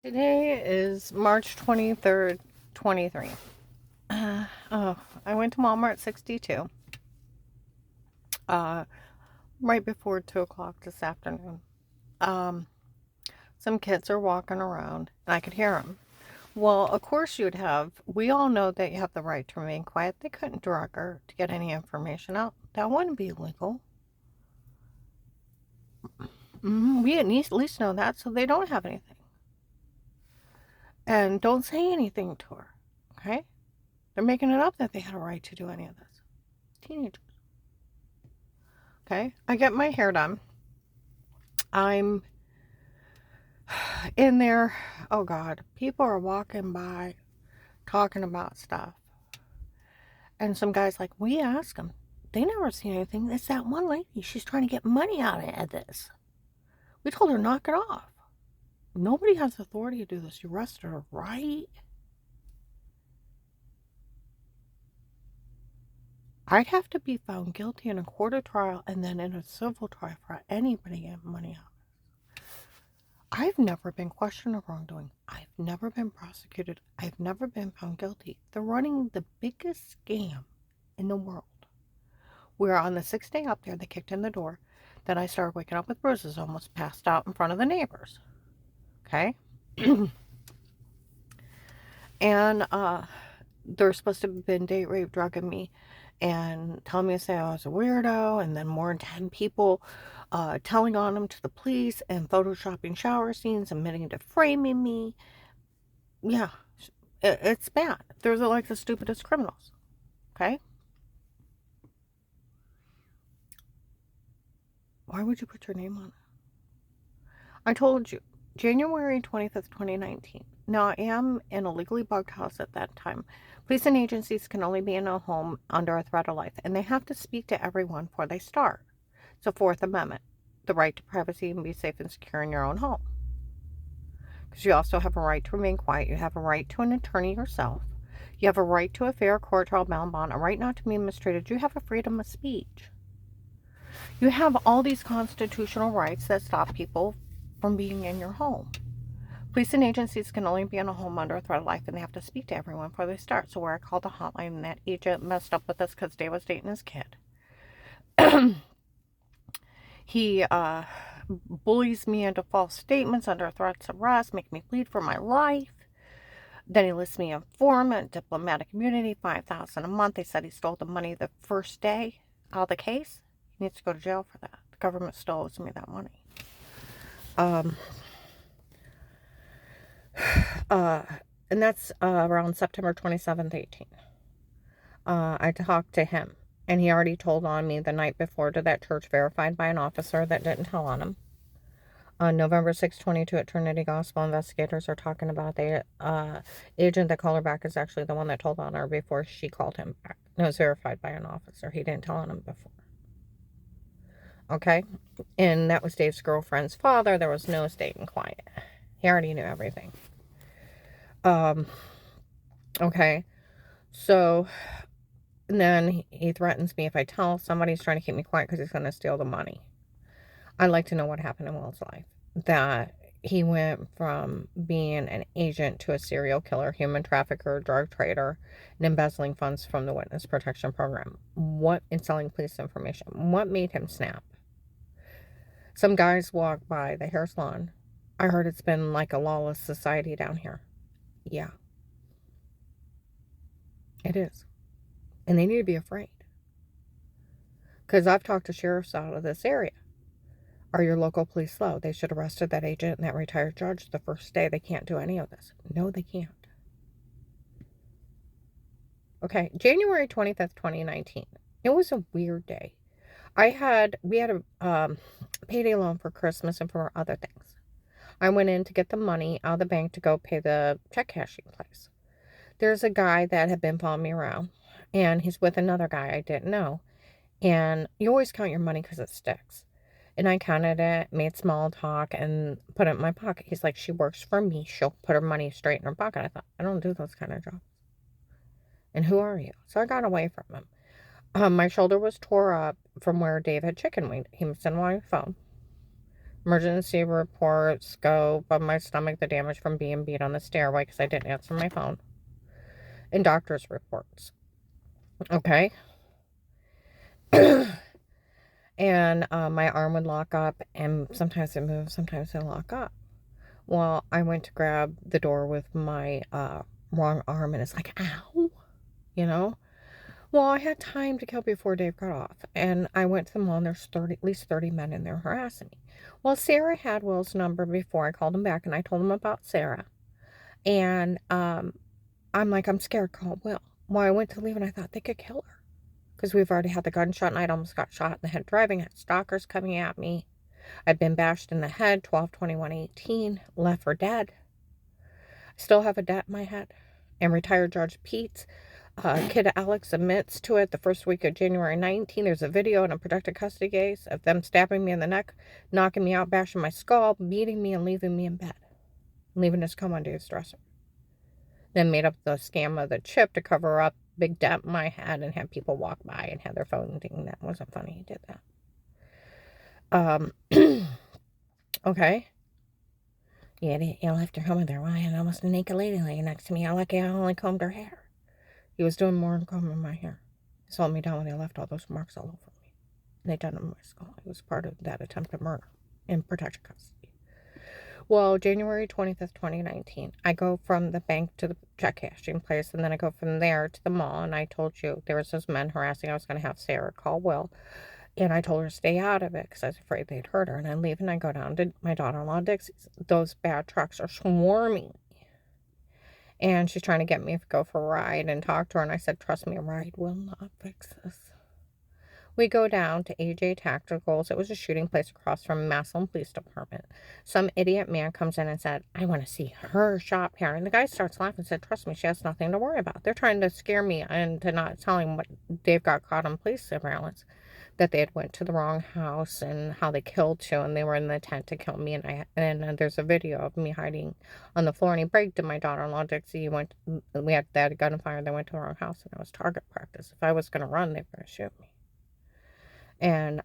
Today is March 23rd, 23. I went to Walmart 62 uh, right before 2 o'clock this afternoon. Um, some kids are walking around, and I could hear them. Well, of course we all know that you have the right to remain quiet. They couldn't drug her to get any information out. That wouldn't be legal. We at least know that, so they don't have anything. And don't say anything to her, okay? They're making it up that they had a right to do any of this. Teenagers. Okay, I get my hair done. I'm in there. Oh God, people are walking by talking about stuff. And some guy's like, we ask them. They never see anything. It's that one lady. She's trying to get money out of this. We told her, knock it off. Nobody has authority to do this. You arrested her, right? I'd have to be found guilty in a court of trial and then in a civil trial for anybody getting money out. I've never been questioned of wrongdoing. I've never been prosecuted. I've never been found guilty. They're running the biggest scam in the world. We're on the 6th day up there. They kicked in the door. Then I started waking up with bruises, almost passed out in front of the neighbors. Okay? And they're supposed to have been date rape drugging me and telling me to say I was a weirdo, and then more than 10 people telling on them to the police and photoshopping shower scenes, admitting to framing me. Yeah, it's bad. They're like the stupidest criminals. Okay? Why would you put your name on it? I told you, January 25th, 2019. Now, I am in a legally bugged house at that time. Police and agencies can only be in a home under a threat of life, and they have to speak to everyone before they start. It's the Fourth Amendment, the right to privacy and be safe and secure in your own home. Because you also have a right to remain quiet. You have a right to an attorney yourself. You have a right to a fair court trial, bail, and bond, a right not to be mistreated. You have a freedom of speech. You have all these constitutional rights that stop people from being in your home. Police and agencies can only be in a home under a threat of life, and they have to speak to everyone before they start. So where I called the hotline, and that agent messed up with us because Dave was dating his kid. He bullies me into false statements under threats of arrest, make me plead for my life. Then he lists me informant, diplomatic immunity, $5,000 a month. They said he stole the money the first day out of the case. He needs to go to jail for that. The government still owes me that money. And that's around September 27th, 18. I talked to him, and he already told on me the night before to that church, verified by an officer that didn't tell on him. On November 6/22 at Trinity Gospel, investigators are talking about the agent that called her back is actually the one that told on her before she called him back. It was verified by an officer. He didn't tell on him before. Okay? And that was Dave's girlfriend's father. There was no staying quiet. He already knew everything. Okay. So then he threatens me if I tell somebody he's trying to keep me quiet because he's going to steal the money. I'd like to know what happened in Will's life. That he went from being an agent to a serial killer, human trafficker, drug trader, and embezzling funds from the Witness Protection Program. What in selling police information? What made him snap? Some guys walk by the hair salon. I heard it's been like a lawless society down here. Yeah, it is. And they need to be afraid. Because I've talked to sheriffs out of this area. Are your local police slow? They should have arrested that agent and that retired judge the first day. They can't do any of this. No, they can't. Okay, January 25th, 2019. It was a weird day. We had a payday loan for Christmas and for other things. I went in to get the money out of the bank to go pay the check cashing place. There's a guy that had been following me around, and he's with another guy I didn't know. And you always count your money because it sticks. And I counted it, made small talk, and put it in my pocket. He's like, she works for me. She'll put her money straight in her pocket. I thought, I don't do those kind of jobs. And who are you? So I got away from him. My shoulder was tore up from where Dave had chicken winged. He was sitting on my phone. Emergency report, scope of my stomach, the damage from being beat on the stairway because I didn't answer my phone, and doctor's reports. Okay. And my arm would lock up, and sometimes it moves, sometimes it lock up. Well, I went to grab the door with my wrong arm, and it's like, ow, you know? Well, I had time to kill before Dave got off, and I went to the mall, and there's at least 30 men in there harassing me. Well, Sarah had Will's number before. I called him back, and I told him about Sarah. And I'm like, I'm scared, call Will. Well, I went to leave, and I thought they could kill her. Because we've already had the gunshot, and I'd almost got shot in the head driving. I had stalkers coming at me. I'd been bashed in the head, 12/21/18, left for dead. I still have a dent in my head. And retired Judge Pete, kid Alex admits to it the first week of January 19. There's a video in a protected custody case of them stabbing me in the neck, knocking me out, bashing my skull, beating me, and leaving me in bed. Leaving his coma on Dave's dresser. Then made up the scam of the chip to cover up big dent in my head and had people walk by and have their phone ding. That wasn't funny. He did that. Okay. Yeah, you left her home there. Well, I had almost a naked lady laying next to me. I lucky I only combed her hair. He was doing more than combing my hair. He saw me down when they left all those marks all over me. And they done them in my skull. It was part of that attempted murder in protected custody. Well, January 25th, 2019, I go from the bank to the check cashing place, and then I go from there to the mall, and I told you there was those men harassing. I was going to have Sarah call Will, and I told her to stay out of it because I was afraid they'd hurt her. And I leave, and I go down to my daughter-in-law Dixie's. Those bad trucks are swarming, and she's trying to get me to go for a ride and talk to her, and I said, trust me, a ride will not fix this. We go down to AJ Tacticals. It was a shooting place across from Massillon Police Department. Some idiot man comes in and said, I want to see her shop here. And the guy starts laughing and said, trust me, she has nothing to worry about. They're trying to scare me into not telling what Dave got caught on police surveillance, that they had went to the wrong house and how they killed two, and they were in the tent to kill me. And there's a video of me hiding on the floor, and he bragged to my daughter-in-law Dixie. We had that gunfire. They went to the wrong house, and it was target practice. If I was going to run, they were going to shoot me. And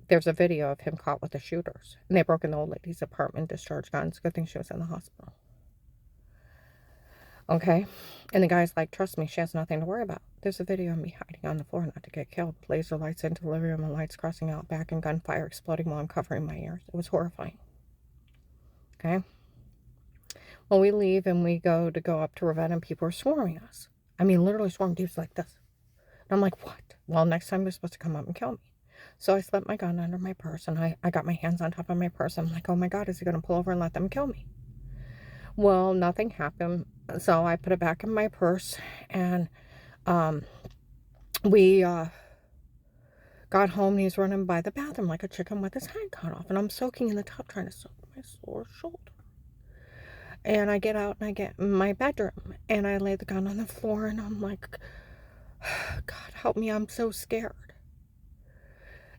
there's a video of him caught with the shooters. And they broke in the old lady's apartment, discharged guns. Good thing she was in the hospital. Okay? And the guy's like, trust me, she has nothing to worry about. There's a video of me hiding on the floor not to get killed. Laser lights into the living room and lights crossing out back and gunfire exploding while I'm covering my ears. It was horrifying. Okay? Well, we leave and we go up to Ravenna, and people are swarming us. I mean, literally swarming. Dudes like this. And I'm like, what? Well, next time they're supposed to come up and kill me. So I slipped my gun under my purse, and I got my hands on top of my purse. I'm like, oh my God, is he going to pull over and let them kill me? Well, nothing happened. So I put it back in my purse, and we got home, and he's running by the bathroom like a chicken with his head cut off. And I'm soaking in the tub trying to soak my sore shoulder. And I get out, and I get in my bedroom, and I lay the gun on the floor, and I'm like, God, help me, I'm so scared.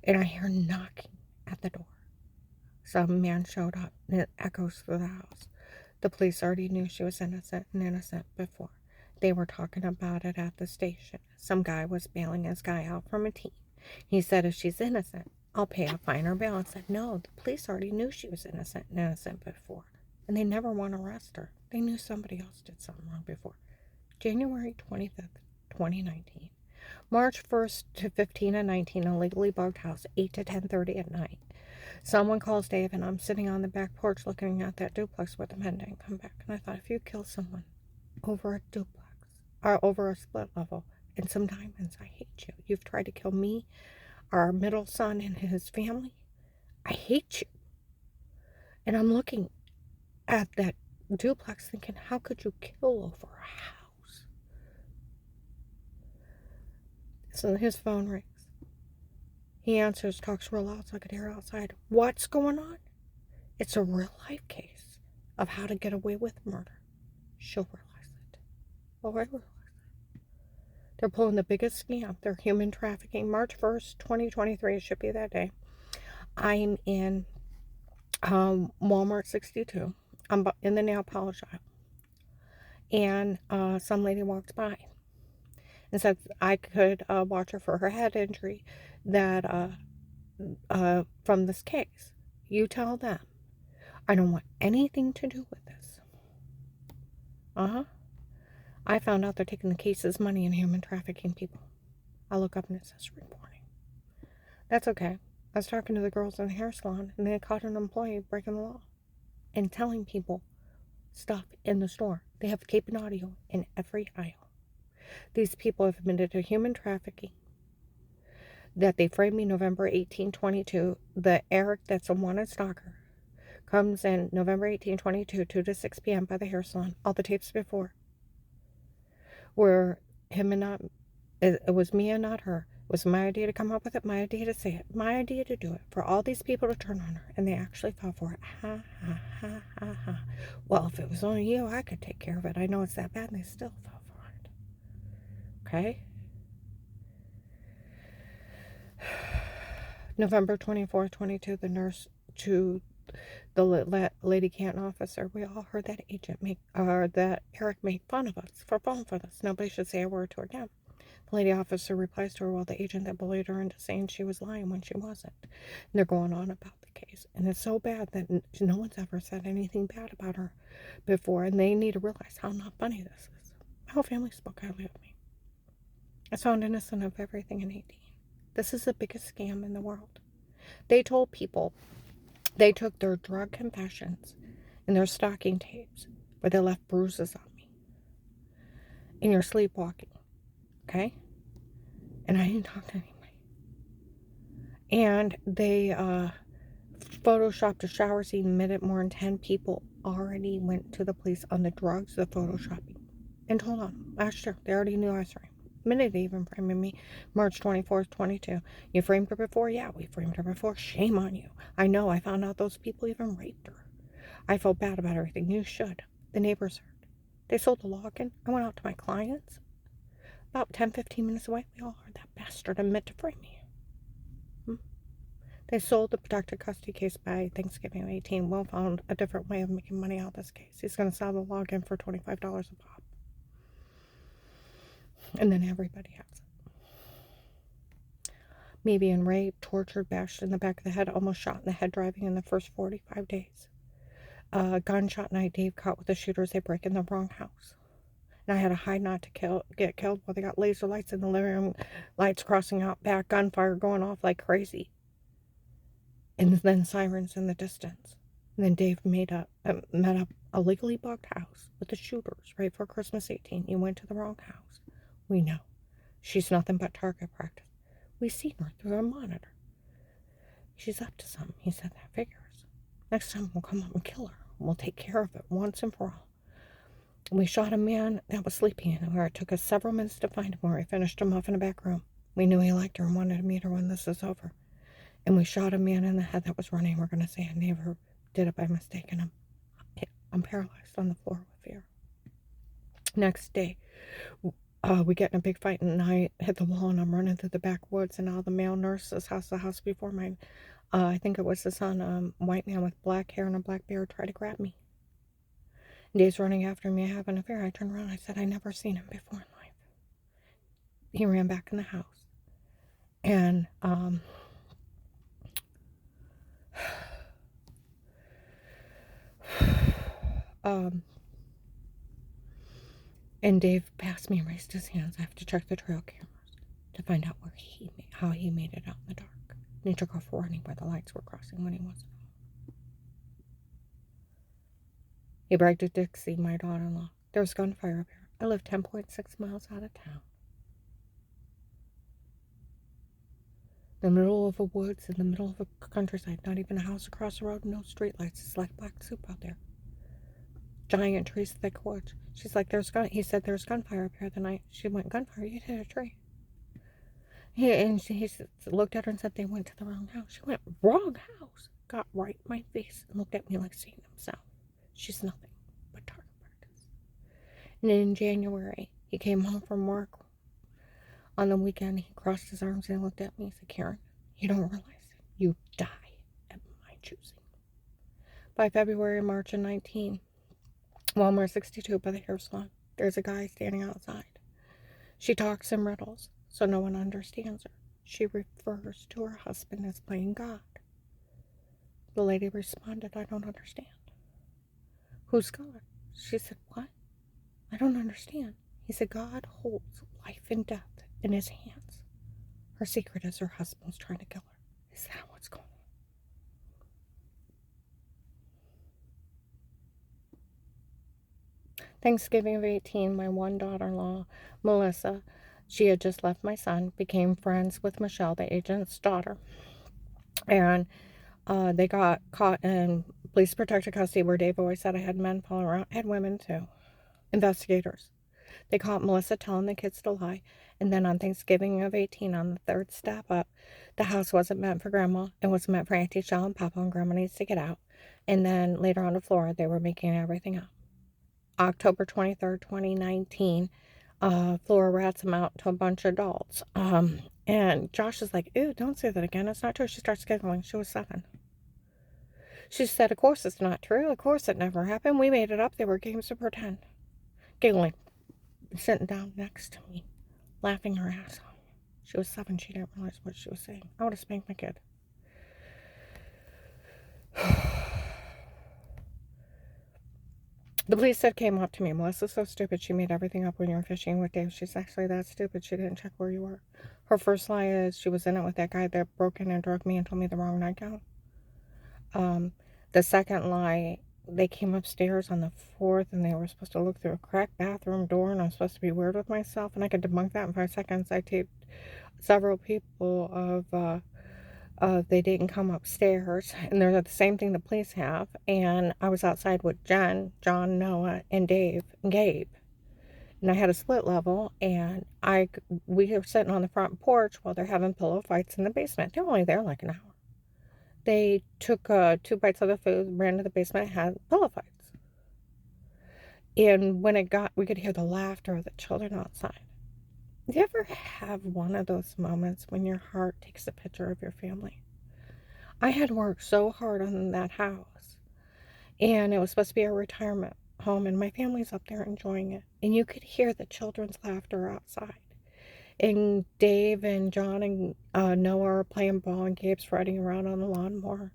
And I hear knocking at the door. Some man showed up, and it echoes through the house. The police already knew she was innocent before. They were talking about it at the station. Some guy was bailing his guy out from a team. He said, if she's innocent, I'll pay a fine or bail. I said, no, the police already knew she was innocent before. And they never want to arrest her. They knew somebody else did something wrong before. January 25th, 2019. March 1st to 15 and 19, illegally bugged house, 8 to 10:30 at night. Someone calls Dave, and I'm sitting on the back porch looking at that duplex where the men didn't come back. And I thought, if you kill someone over a duplex, or over a split level, and some diamonds, I hate you. You've tried to kill me, our middle son, and his family. I hate you. And I'm looking at that duplex thinking, how could you kill over a house? So his phone rings. He answers, talks real loud so I could hear outside. What's going on? It's a real life case of how to get away with murder. She'll realize it. Oh, I realize it. They're pulling the biggest scam. They're human trafficking. March 1st, 2023. It should be that day. I'm in Walmart 62. I'm in the nail polish aisle. And some lady walks by and said I could watch her for her head injury that from this case. You tell them. I don't want anything to do with this. I found out they're taking the case's money and human trafficking people. I look up and it says reporting. That's okay. I was talking to the girls in the hair salon and they caught an employee breaking the law and telling people stuff in the store. They have tape and audio in every aisle. These people have admitted to human trafficking. That they framed me November 18, 22. The Eric that's a wanted stalker comes in November 18, 22, 2 to 6 p.m. by the hair salon. All the tapes before were him and not, it was me and not her. It was my idea to come up with it, my idea to say it, my idea to do it, for all these people to turn on her, and they actually fell for it. Ha, ha, ha, ha, ha. Well, if it was only you, I could take care of it. I know it's that bad, and they still fell for it. Okay? November 24th, 22, the nurse to the Lady Canton officer. We all heard that that Eric made fun of us for falling for this. Nobody should say a word to her again. The lady officer replies to her, well, the agent that bullied her into saying she was lying when she wasn't. And they're going on about the case. And it's so bad that no one's ever said anything bad about her before. And they need to realize how not funny this is. My whole family spoke highly of me. I was found innocent of everything in 18. This is the biggest scam in the world. They told people they took their drug confessions and their stocking tapes where they left bruises on me. And you're sleepwalking. Okay? And I didn't talk to anybody. And they photoshopped a shower scene, admitted more than 10 people already went to the police on the drugs, the photoshopping. And hold on, last year, they already knew I was framed. Minute even framing me, March 24th, 22. You framed her before? Yeah, we framed her before. Shame on you. I know, I found out those people even raped her. I felt bad about everything. You should. The neighbors heard. They sold the login. I went out to my clients. About 10-15 minutes away, we all heard that bastard admit to frame me. They sold the protected custody case by Thanksgiving of 18. Will found a different way of making money out of this case. He's going to sell the login for $25 a pop. And then everybody has it. Me being raped, tortured, bashed in the back of the head, almost shot in the head driving in the first 45 days. Gunshot night, Dave caught with the shooters. They break in the wrong house. And I had to hide not to get killed. Well, they got laser lights in the living room, lights crossing out back, gunfire going off like crazy. And then sirens in the distance. And then Dave met up a legally bugged house with the shooters right for Christmas 18. You went to the wrong house. We know. She's nothing but target practice. We seen her through a monitor. She's up to something. He said that figures. Next time we'll come up and kill her. We'll take care of it once and for all. We shot a man that was sleeping in where it took us several minutes to find him, where we finished him off in a back room. We knew he liked her and wanted to meet her when this is over. And we shot a man in the head that was running. We're going to say a neighbor did it by mistake, and I'm paralyzed on the floor with fear. Next day, we get in a big fight, and I hit the wall, and I'm running through the backwoods, and all the male nurses, the house before mine, I think it was the son, white man with black hair and a black beard, tried to grab me. And Dave's running after me, having an affair. I turned around, I said, I never seen him before in life. He ran back in the house. And, and Dave passed me and raised his hands. I have to check the trail cameras to find out how he made it out in the dark. And he took off running where the lights were crossing when he wasn't. He bragged to Dixie, my daughter-in-law. There was gunfire up here. I live 10.6 miles out of town. The middle of a woods, in the middle of a countryside, not even a house across the road, no streetlights. It's like black soup out there. Giant trees, thick woods. She's like, he said there's gunfire up here the night. She went, gunfire? You hit a tree. He looked at her and said they went to the wrong house. She went, wrong house? Got right in my face and looked at me like seeing himself. She's nothing but target practice. And in January, he came home from work. On the weekend, he crossed his arms and looked at me. He said, Karen, you don't realize it. You die at my choosing. By February, March of 19, Walmart 62 by the hair salon, there's a guy standing outside. She talks in riddles, so no one understands her. She refers to her husband as playing God. The lady responded, I don't understand. Who's God? She said, what? I don't understand. He said, God holds life and death in his hands. Her secret is her husband's trying to kill her. Is that what's going on? Thanksgiving of 18, my one daughter-in-law, Melissa, she had just left my son, became friends with Michelle, the agent's daughter. And they got caught in police protective custody where Dave always said I had men following around. I had women too. Investigators. They caught Melissa telling the kids to lie. And then on Thanksgiving of 18, on the third step up, the house wasn't meant for Grandma. It was meant for Auntie Shell and Papa, and Grandma needs to get out. And then later on to Florida, they were making everything up. October 23rd, 2019, Flora rats him out to a bunch of adults. And Josh is like, ew, don't say that again. It's not true. She starts giggling. She was 7. She said, of course it's not true. Of course it never happened. We made it up. They were games of pretend. Giggling. Sitting down next to me. Laughing her ass off. She was 7. She didn't realize what she was saying. I would have spanked my kid. The police said came up to me. Melissa's so stupid. She made everything up when you were fishing with Dave. She's actually that stupid. She didn't check where you were. Her first lie is she was in it with that guy that broke in and drugged me and told me the wrong nightgown. The second lie, they came upstairs on the 4th and they were supposed to look through a cracked bathroom door and I was supposed to be weird with myself, and I could debunk that in 5 seconds. I taped several people of they didn't come upstairs, and they're the same thing the police have. And I was outside with Jen, John, Noah, and Dave, and Gabe, and I had a split level, and we were sitting on the front porch while they're having pillow fights in the basement. They're only there like an hour. They took 2 bites of the food, ran to the basement, and had pillow fights. And when we could hear the laughter of the children outside. Do you ever have one of those moments when your heart takes a picture of your family? I had worked so hard on that house, and it was supposed to be a retirement home, and my family's up there enjoying it. And you could hear the children's laughter outside. And Dave and John and Noah are playing ball, and Gabe's riding around on the lawnmower.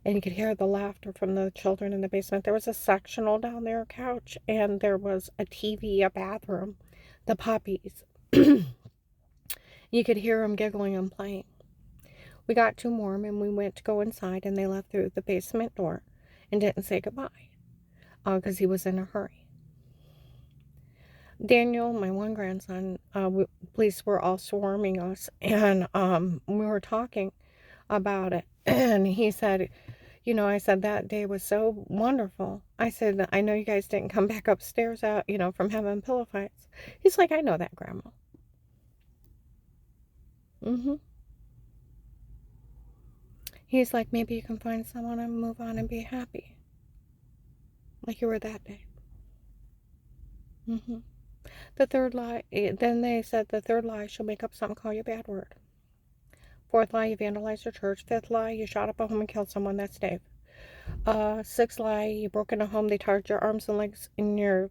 And you could hear the laughter from the children in the basement. There was a sectional down there, a couch, and there was a TV, a bathroom, the puppies. You could hear them giggling and playing. We got too warm and we went to go inside, and they left through the basement door and didn't say goodbye because he was in a hurry. Daniel, my one grandson, police were all swarming us, and we were talking about it, and he said, I said, that day was so wonderful. I said, I know you guys didn't come back upstairs out, from having pillow fights. He's like, I know that, Grandma. He's like, maybe you can find someone and move on and be happy. Like you were that day. The third lie, then they said the third lie, she'll make up something, call you a bad word. Fourth lie, you vandalized your church. Fifth lie, you shot up a home and killed someone. That's Dave. Sixth lie, you broke in a home, they tied your arms and legs in your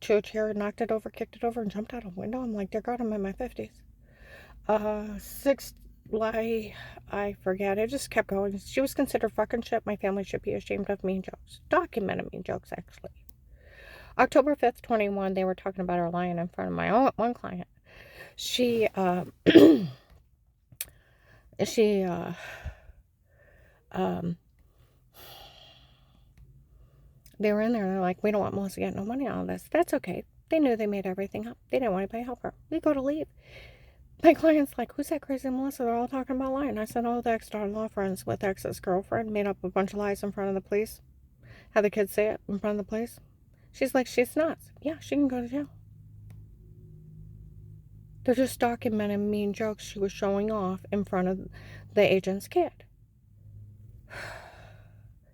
chair, knocked it over, kicked it over, and jumped out a window. I'm like, dear God, I'm in my 50s. Sixth lie, I forget. It just kept going. She was considered fucking shit. My family should be ashamed of mean jokes. Documented mean jokes, actually. October 5th, 21, they were talking about her lying in front of my one client. They were in there, they're like, we don't want Melissa to get no money out of this. That's okay. They knew they made everything up. They didn't want anybody to help her. We go to leave. My client's like, who's that crazy Melissa? They're all talking about lying. I said, oh, the ex-daughter-in-law friends with ex's girlfriend made up a bunch of lies in front of the police. Had the kids say it in front of the police. She's like, she's nuts. Yeah, she can go to jail. They're just documenting mean jokes she was showing off in front of the agent's kid.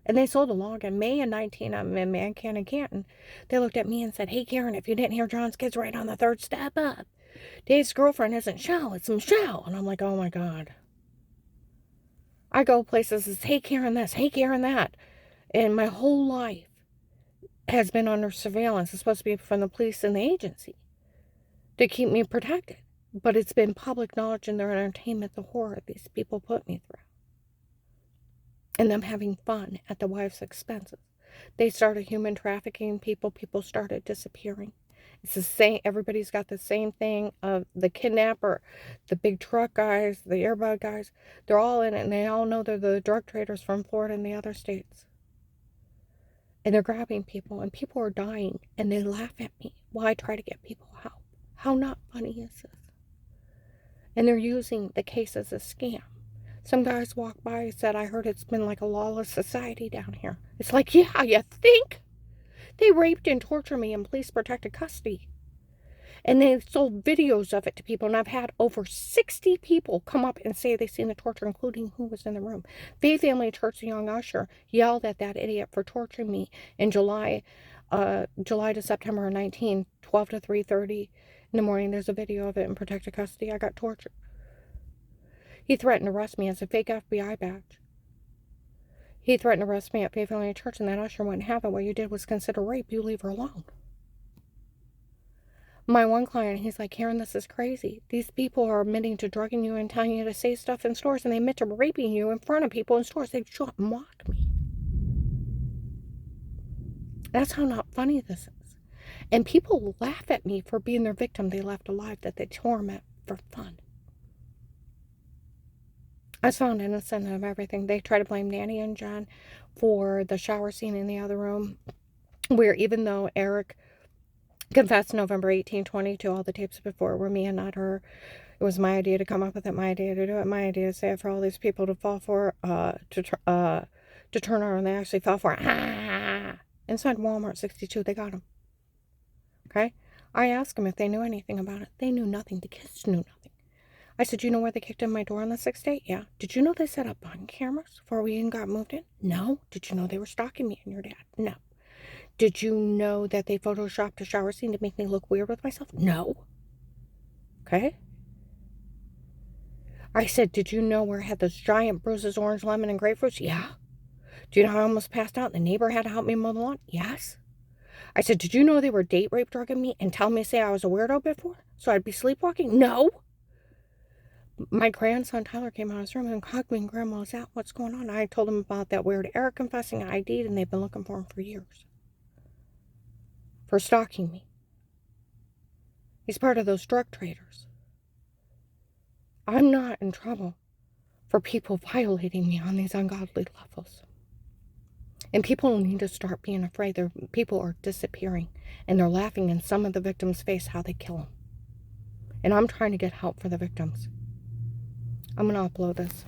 And they sold a log in May of 19. I'm in Mancan and Canton. They looked at me and said, hey, Karen, if you didn't hear John's kids right on the third step up, Dave's girlfriend isn't Shell, it's Michelle. And I'm like, oh my God. I go places, it's, hey, Karen this, hey, Karen that. And my whole life has been under surveillance. It's supposed to be from the police and the agency to keep me protected. But it's been public knowledge in their entertainment, the horror these people put me through. and them having fun at the wife's expenses. They started human trafficking people. People started disappearing. It's the same. Everybody's got the same thing of the kidnapper, the big truck guys, the airbag guys. They're all in it, and they all know they're the drug traders from Florida and the other states. And they're grabbing people, and people are dying, and they laugh at me while I try to get people help. How not funny is this? And they're using the case as a scam. Some guys walked by and said, I heard it's been like a lawless society down here. It's like, yeah, you think? They raped and tortured me in police protected custody. And they sold videos of it to people. And I've had over 60 people come up and say they've seen the torture, including who was in the room. Faith Family Church, the young usher, yelled at that idiot for torturing me in July to September 19, 12 to 3:30 in the morning. There's a video of it in protected custody. I got tortured. He threatened to arrest me as a fake FBI badge. He threatened to arrest me at Faith Family Church, and that usher wouldn't have it. What you did was consider rape. You leave her alone. My one client, he's like, Karen, this is crazy. These people are admitting to drugging you and telling you to say stuff in stores, and they admit to raping you in front of people in stores. They just mock me. That's how not funny this is. And people laugh at me for being their victim they left alive, that they torment for fun. I was found innocent of everything. They try to blame Nanny and John for the shower scene in the other room, where even though Eric confessed November 18, 20 to all the tapes before were me and not her, it was my idea to come up with it, my idea to do it, my idea to say it for all these people to fall for, to turn on, and they actually fell for it. Inside Walmart 62, they got him. Okay? I asked them if they knew anything about it. They knew nothing. The kids knew nothing. I said, you know where they kicked in my door on the 6th day? Yeah. Did you know they set up bun cameras before we even got moved in? No. Did you know they were stalking me and your dad? No. Did you know that they photoshopped a shower scene to make me look weird with myself? No. Okay? I said, did you know where I had those giant bruises, orange, lemon, and grapefruits? Yeah. Do you know how I almost passed out and the neighbor had to help me mow the lawn? Yes. I said, did you know they were date rape drugging me and telling me to say I was a weirdo before? So I'd be sleepwalking? No. My grandson Tyler came out of his room and hugged me, and Grandma was out. What's going on? I told him about that weird Eric confessing ID'd, and they've been looking for him for years. For stalking me. He's part of those drug traders. I'm not in trouble for people violating me on these ungodly levels. And people need to start being afraid. People are disappearing, and they're laughing in some of the victims' face how they kill them. And I'm trying to get help for the victims. I'm going to upload this.